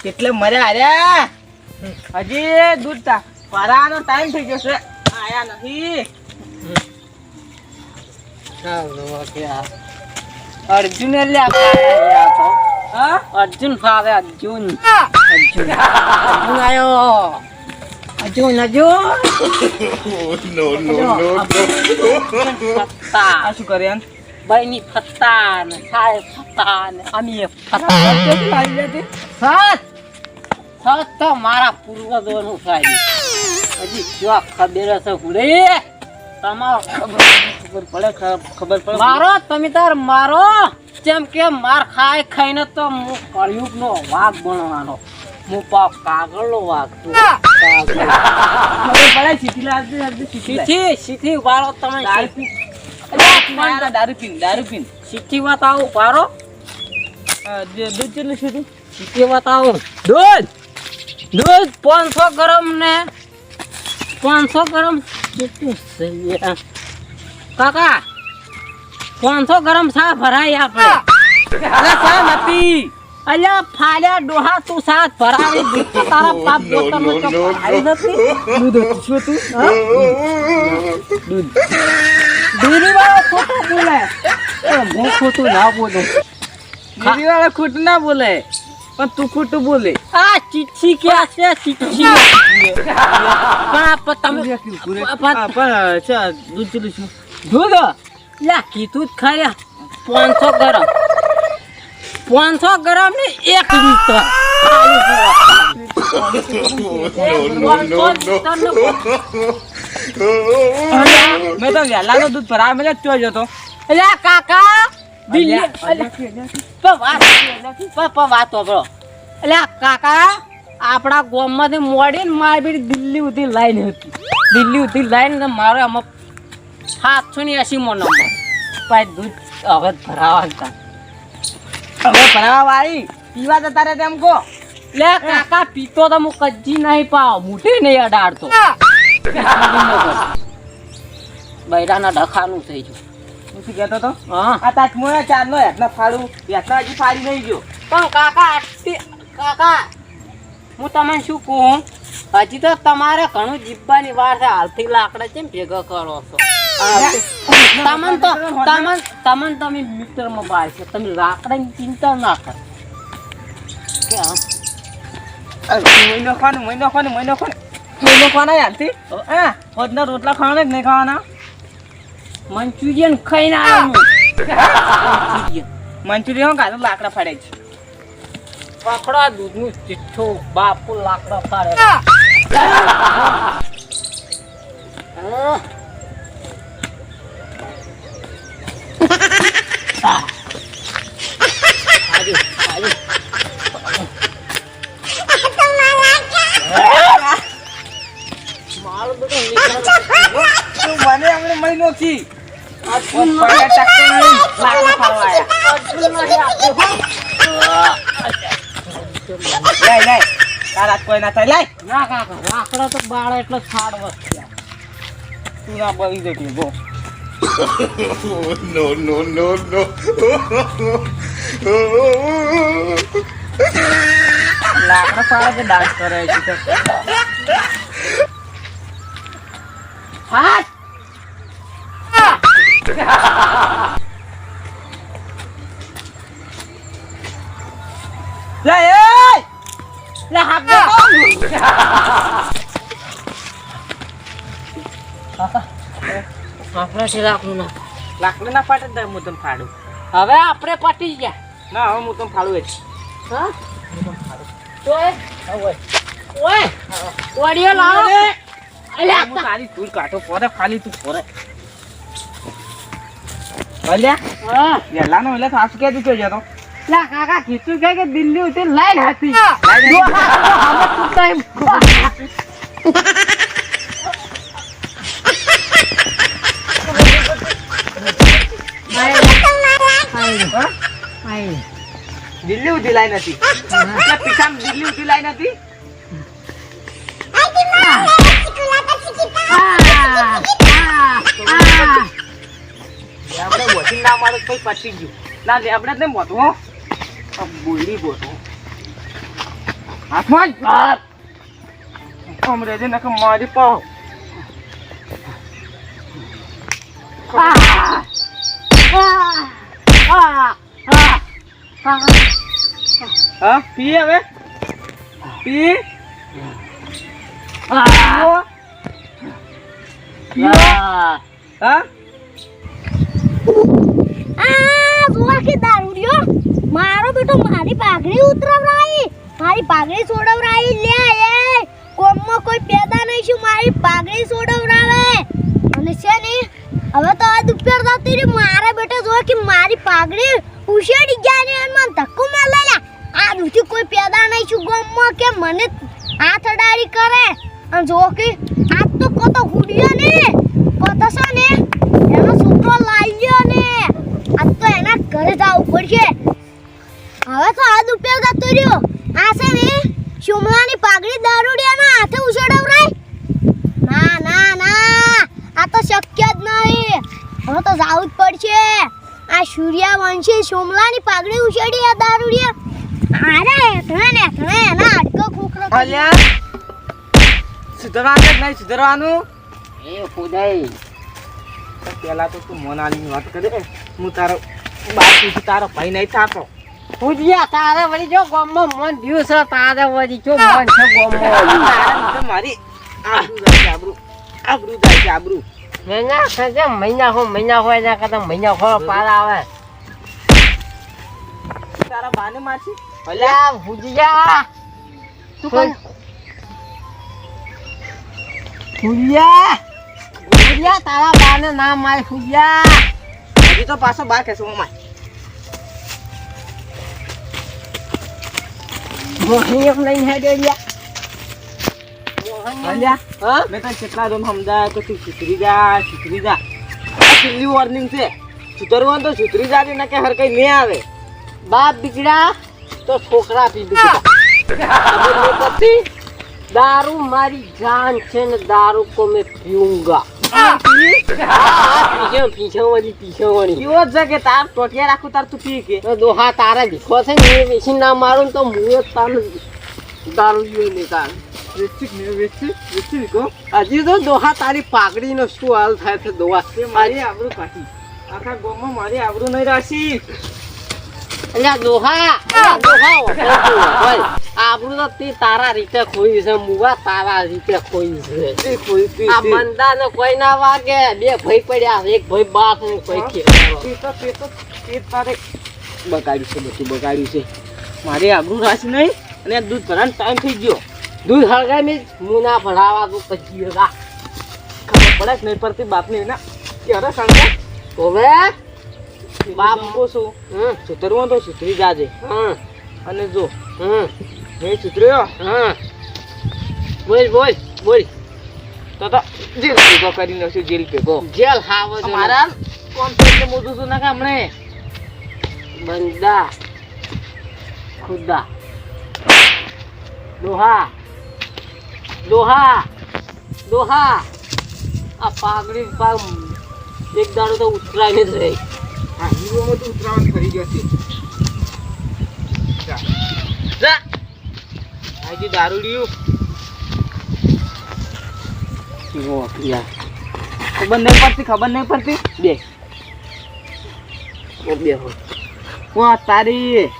એટલે મર્યા આર્યા હજી દૂધ ભરાવાનો ટાઈમ થઈ ગયો છે આયા નથી અર્જુન અર્જુન ફાવે અર્જુન આયો અર્જુન આ શું કરે ભાઈ ની ફત્તા ને થાય ફત્તા ને અમી ફત્તા તો મારા પૂર્વજોનું થાય હજી જો ખબર હશે ભૂલે તમારો ખબર પડે મારો તમે તાર મારો જેમ કે માર ખાઈને તો હું કળયુગ નો વાઘ બનવાનો હું કાગળનો વાઘ શીખી વાળો તમે દારૂ પીન શીખી વાત આવું પારો દૂધ કેટલું છે શીખી વાત આવું દૂધ 500 ગ્રામ ને 500 ગ્રામ કેટલું છે કાકા 500 ગ્રામ સા ભરાય આપણે સા નથી અલ્યા ફાલ્યા ડોહા તું સાત ભરાવી દીધો તારા પાપ બોતરનો તો ભરાઈ નથી દૂધ શું તું દૂધ વાળો ખોટો બોલે હું ખોટું ના બોલું ડેરી વાળો ખોટું ના બોલે પણ તું ખોટું બોલે આ ચીઠી ક્યાં છે ચીઠી પણ દૂધ કેટલું છે દૂધ લ્યા કીધું જ ખરા 500 ગ્રામ 500 ગ્રામ ને 1 લીટર મેં તો વેલાનો દૂધ ભરાવા મેં ચોઈ જતો એટલે કાકા દિલ્હી વાત બરો એટલે કાકા આપણા ગામમાંથી મોડીને મારી દિલ્હી સુધી લાઈન હતી દિલ્હી સુધી લાઈન મારો આમાં 780 મો નંબર પછી દૂધ હવે ભરાવા હવે ભરાવા વાળી પીવા જતા રે તેમ કો લે કાકા પીતો તો હું કજી નહીં પાવ મોઢે નહીં અડાડતો બૈરાના ડખાનું થઈ ગયું હું શું કહેતો તો હા આ તાજ મોયા ચારનો હેઠના ફાડું હેઠના હજી ફાડી નહીં ગયો પણ કાકા હું તમને શું કહું હજી તો તમારે ઘણું જીવવાની વાર છે હાલથી લાકડા કેમ ભેગા કરો છો તમે મીટરમાં બાર છે તમે લાકડાની ચિંતા ના કરો મહિનો ખાવાના યારથી હા હોદના રોટલા ખાવાના જ નહીં ખાવાના મંચુરિયન ખાઈને આવ્યો મંચુરિયન કાઢું લાકડા ફાડે છે પકડા દૂધનું ચીઠ્ઠું બાપુ લાકડા ફાડે મને હમણાં મહિનો થી કોઈ ના થાય લાય ના કાકા લાકડા તો બાળા એટલે છાડવા તું ના બળી દેખી ગો no. લાકડા પાડે કે ડાન્સ કરે છે હાથ લે લે હાથ આપણે છે લાકડું ના લાકડા ના ફાટે દે હું તને ફાડું હવે આપણે પટી ગયા ના હવે હું તને ફાડું જ હા ઓય ઓડિયો લાવો અલ્યા હું તારી તું કાઢો પોરે ખાલી તું પોરે અલ્યા હા વેલાનો એટલે સાસુ કે તું જતો લા કાકા કીધું કે દિલ્હી ઉતરી લાઈન હતી દિલ્હી ઉધી લાઈ નથી પીછા દિલ્હી ઉધી લાઈ નથી આપણે વોશિંગ ના મારો કોઈ પતી ગયું ના લે આપણે જ નહીં મોટું હો બોલી બોટું હાથમાં જ આમ રેજે નકર મારી પાવ હા પી હવે પી પીવો. હા જોવા કે દારૂડિયો મારો બેટો મારી પાઘડી ઉતરવરાઈ મારી પાઘડી છોડવરાઈ લે એ કોમમાં કોઈ પેદા નહીં છું મારી પાઘડી છોડવરાવે અને છે ને હવે તો આ દુપેર જતી રહી મારા બેટો જો કે મારી પાઘડી ઉછેડી ગયા ને મને ધક્કો માર લે આ દુથી કોઈ પેદા નહીં છું કોમમાં કે મને હાથ અડાડી કરે અને જો કે આ તો કોતો હુડિયો ને કોતો છે ને એનો છોકરો લાઈ ગયો ને આ તો એના ઘરે જવું પડશે હવે તો આ દુપેર જતો રહ્યો આ છે ને શિમલાની પાઘડી દારૂડિયાના હાથે ઉછેડવરાય ના ના ના આ તો શક્ય જ નહીં હવે તો જવું જ પડશે આ સૂર્યવંશી શિમલાની પાઘડી ઉછેડી આ દારૂડિયા અરે એના હાડકો ખોખરો અલ્યા સુધરવાનું જ નહીં સુધરવાનું એ ખુદાઈ પેલા તો તું મોનાલીની વાત કરે હું તારો બાકી તારો ભાઈ નહીં થાતો પૂજ્યા તારે વળી જો ગામમાં મન થયું છે તારે વળી જો મન છે ગામમાં મારી આબરૂ જાય છે આબરૂ જાય છે આબરૂ મહિના ખસે મહિના હોય એના કરતા મહિના ખોળો પાર આવે તારા બાને મારશી અલ્યા ભૂજ્યા તું કોણ ભૂજ્યા તારા બાને ના માર ભૂજ્યા હજી તો પાછો બાર ખેંચો માર મોહની એમ લઈને હેડે ગયા અલ્યા હા મેં તને કેટલા દોમ સમજાય કે તું સુધરી જા આ છેલ્લી વોર્નિંગ છે સુધરવાનું તો સુધરી જાજે ને કે હર કઈ નહીં આવે બાપ બીગડા તો છોકરા પી બીગડા દારૂ મારી જાન છે ને દારૂ કો મેં પીऊंगा પીછે એવો જ છે કે તાર ટોટિયા રાખું તાર તું પી કે દોહા તારા ભીખો છે ને એ વેચી ના મારું તો મુએ તારું દારૂ પીવું નહીં તારું વેચી કહો હજી તો દોહા તારી પાઘડીનો શું હાલ થાય છે દોહા તે મારી આબરૂ કાઢી આખા ગામમાં મારી આબરૂ નહીં રાખી અલ્યા દોહા આપણું તો તે તારા રીતે ખોઈ છે મુવા તારા રીતે ખોઈ છે આ બંદાને કોઈ ના વાગે બે ભાઈ પડ્યા એક ભાઈ બાપ ને કોઈ તારે બગાડ્યું છે બધું બગાડ્યું છે મારી આબરૂ રાખી નહીં અને આ દૂધ ભરવાનો ટાઈમ થઈ ગયો દૂધ હળગાઈ મેં મુના ભરાવા તો પછી ખબર પડે જ નહીં પડતી બાપને એના ક્યારે સંગે તો હવે બાપ કહું છું સુધરવું તો સુધરી જાજે અને જો નહીં સુધર્યો બોલ તો જેલ ભેગો કરી નાખશું જેલ ભેગો જેલ હાવો છે મારા કોન્ટ્રાક્ટ મોટું છું ના હમણે બંદા ખુદા દોહા આ પાઘડી પાગ એક દાડો તો ઉતરાઈને જ રહી હા હીરોમાં તો ઉતરાવાનું કરી ગયો છે જા આજી દારૂડિયું ખબર નહીં પડતી બે હું તારી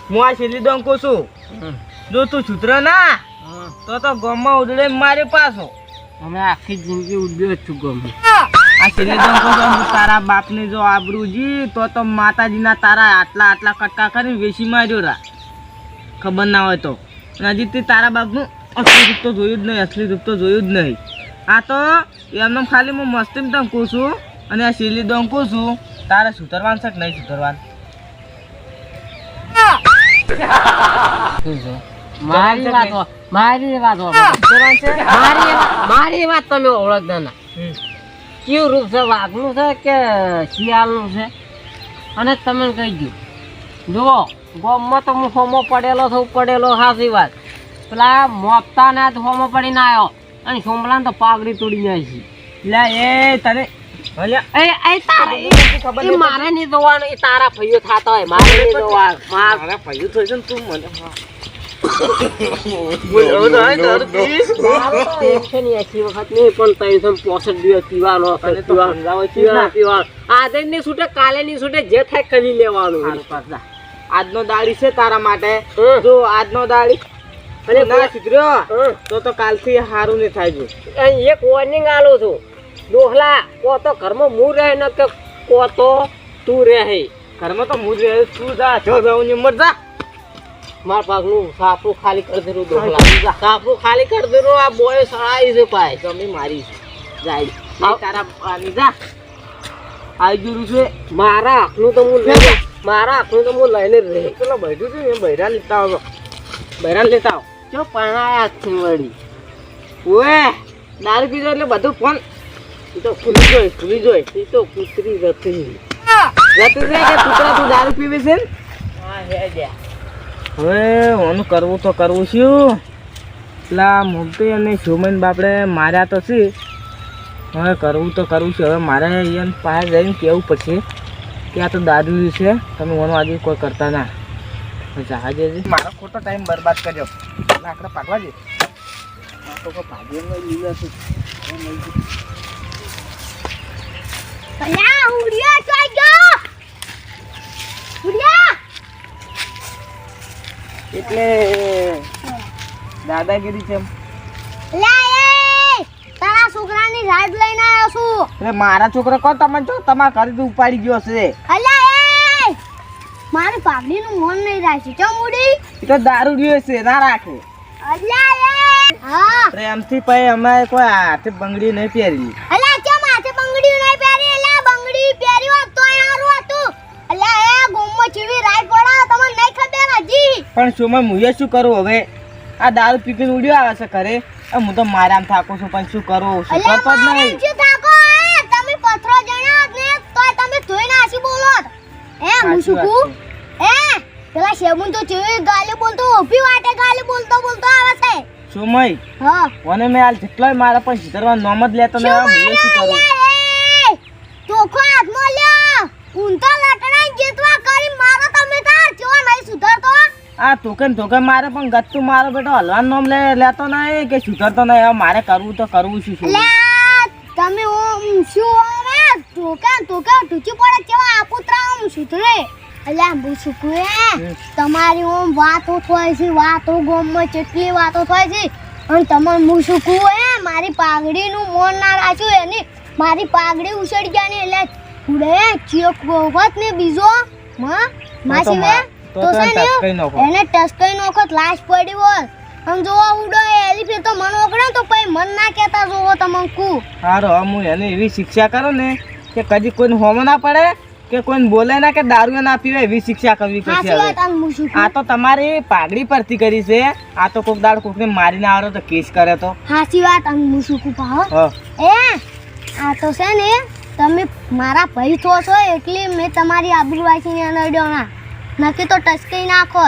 હું આ છેલ્લી દોમ કહું છું જો તું સુધર ના તો ગામમાં ઉડડે મારે પાછો અમે આખી જિંદગી ઉડ્યો છું ગમે આ છેલ્લી દોમ કહું છું તારા બાપને જો આબરૂજી તો માતાજીના તારા આટલા કટકા કરીને વેચી માર્યો રા ખબર ના હોય તો હજી તે તારા બાપનું અસલી રૂપ તો જોયું જ નહીં આ તો એમને ખાલી હું મસ્તીમાં તને કહું છું અને આ છેલ્લી દોમ કહું છું તારે સુધરવાનું છે કે નહીં સુધરવાનું મારી વાત તમે ઓળખતા ના કેવું રૂપ છે વાઘનું છે કે શિયાળનું છે અને તમે કહી દઉં જુઓ ગામમાં તો હું હોમો પડેલો સાચી વાત પેલા મોપતા ને હોમો પડીને આવ્યો અને સોમલા તો પાઘડી તોડી જાય છે મારે નહીં જોવાનું એ તારા ભાઈઓ થતા હોય મારે નહીં જોવાનું મારા ભાઈઓ થઈ છે ને તું મને બોલ હવે તો આ દારૂ પી. મારો તો 180 વખત નહીં પણ 365 દિવસ પીવાનો અને તો સમજાવો છે ને. પીવાનો આજે ની છૂટે કાલે ની છૂટે જે થાય કરી લેવાનું. હારું પાછા. આજનો દાડી છે તારા માટે. હમ. જો આજનો દાડી અને અને ના સુધર્યો હમ. તો કાલથી હારું નહીં થાય જો. અહીં એક વોર્નિંગ આલું છું ડોહલા કો તો ઘરમાં હું રહે ને કે કો તો તું રહે. ઘરમાં તો હું જ રહે, તું જા જો જાઉં ને મર જા. મારા ભાગનું સાપરું ખાલી કરી દેરું ડોહલા. સાપરું ખાલી કરી દેરું આ બોય સળાઈ છે પાય. ગમે મારી જાય આ તારા આની જા આવી ગયું છે. મારા આખનું તો હું લઈને મારા આખનું તો હું લઈને જ રહે. પેલો બેઠું છે ને બૈરા લેતા આવો. બૈરા લેતા આવો. જો પણાયા છે વળી. ઓએ દારૂ પીધો એટલે બધું ફોન એ તો ખુલી જોઈ એ તો કૂતરી રતી. જતું છે કે કૂતરા તું દારૂ પીવે છે ને? હા હે જા. હવે ઓનું કરવું તો કરવું શું. પેલા મોટી અને સોમન બાપડે માર્યા તો છે. હવે કરવું તો કરવું છે. હવે મારે અહીંયા પાસે જઈને કહેવું પડશે કે આ તો દારૂ છે, તમે ઓનો આજે કોઈ કરતા ના. જહાજે મારો ખોટો ટાઈમ બરબાદ કર્યો. લાકડા પાકવા દે. આ તો કોઈ ભાગીને લીધા છે. અલ્યા હુડિયા ચોઈ ગયો હુડિયા એટલે દાદાગીરી છે એમ. અલ્યા એ તારા છોકરાની રાઈડ લઈને આવ્યો છું. એટલે મારા છોકરો કોણ તમે જો તમારા ઘરેથી ઉપાડી ગયો છે. અલ્યા એ મારી પાઘડીનું મન નહીં રાખી ચમ ઉડી. એ તો દારૂ રહ્યો છે ના રાખે. અલ્યા એ હા પ્રેમથી પછી અમે કોઈ હાથે બંગડી નહીં પહેરી. અલ્યા ચમ હાથે બંગડી નહીં પહેરી. અલ્યા બંગડી પહેરી હોત તો હારું હતું. અલ્યા એ ગોમમાં ચીવી રાઈડ પડાવ તમને નહીં ખબર હજી. પણ શું હું શું કરું હવે? આ દારૂ પીપીને ઉડ્યો આવે છે ઘરે. હું તો મારામાં થાકું છું પણ શું કરું? શું અલ્યા કરતો જ મારે નહીં. શું થાકો હે? તમે પથરો જણ્યો ને તોય તમે ધોઈને આસી બોલો હે હું સાચી શું વાત કહું હે પેલા શેબુન તો ચેવી ગાલી બોલતો ઊભી વાટે ગાલી બોલતો બોલતો આવે છે. સુમય હા મને મેં હાલ જેટલોય મારા પણ સીધરવા નોમ જ લેતો ને હવે હું શું કરું? ચોખ્ખો હાથમાં લ્યો ઊંધો લટડાઈ જેતવા કરી મારો તમે તાર જો નહીં સુધરતો. આ તોકે મારે પણ ગત્તુ મારો બેટો હલવાનું નામ લેતો નહીં કે સુધરતો નહીં. હવે મારે કરવું તો કરવું શું? લ્યા તમે ઓમ શું હવે ટોકા ટૂચી પડે કેવા આપુતરા ઓમ સુધરે. અલ્યા હું શું કહું તમારી ઓમ વાતો થાય છે વાતો ગોમમાં કેટલી વાતો થાય છે અને તમારે હું શું કહું મારી પાઘડીનું મોન ના રાખ્યું એની મારી પાઘડી ઉછળી ગયા ને એટલે ઉડે ચિયોક વખત ને બીજો માસી વે તો છે ને એને ટસકાઈ નોખત લાશ પડી હોત અને જોવા ઉડો એલી તો મન ઓકડે તો પછી મન ના કહેતા જોવો તમને કુ. સારું હવે હું એને એવી શિક્ષા કરું ને કે કદી કોઈને હોમો ના પડે કે કોઈને બોલે ના કે દારૂ ના પીવે એવી શિક્ષા કરવી પડશે સાચી વાત હવે. અને હું શું આ તો તમારી પાઘડી પરથી કરી છે. આ તો કોક દાડ કોકને મારીને આવડો તો કેસ કરે તો. સાચી વાત અને હું શું કહું પાહો હા આ તો છે ને તમે મારા ભાઈ છો છો એટલે મેં તમારી આબરૂ વાંચીને અનડ્યો ના નક્કી તો ટચકી નાખો.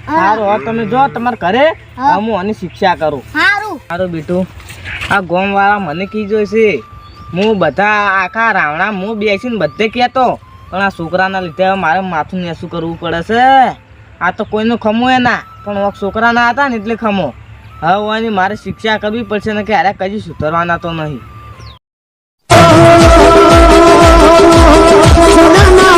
સારું હવે તમે જો તમારા ઘરે હા. હું આની શિક્ષા કરું. સારું સારું બેટું આ ગોમ વાળા મને કીધું છે હું બધા આખા રાવણા હું બેસીને બધે કહેતો પણ આ છોકરાના લીધે હવે મારે માથું નેસું કરવું પડે છે. આ તો કોઈનું ખમો એ ના પણ છોકરા ના હતા ને એટલે ખમો. હવે એની મારે શિક્ષા કરવી પડશે ને કે અરે કદી સુધરવાના તો નહીં. ના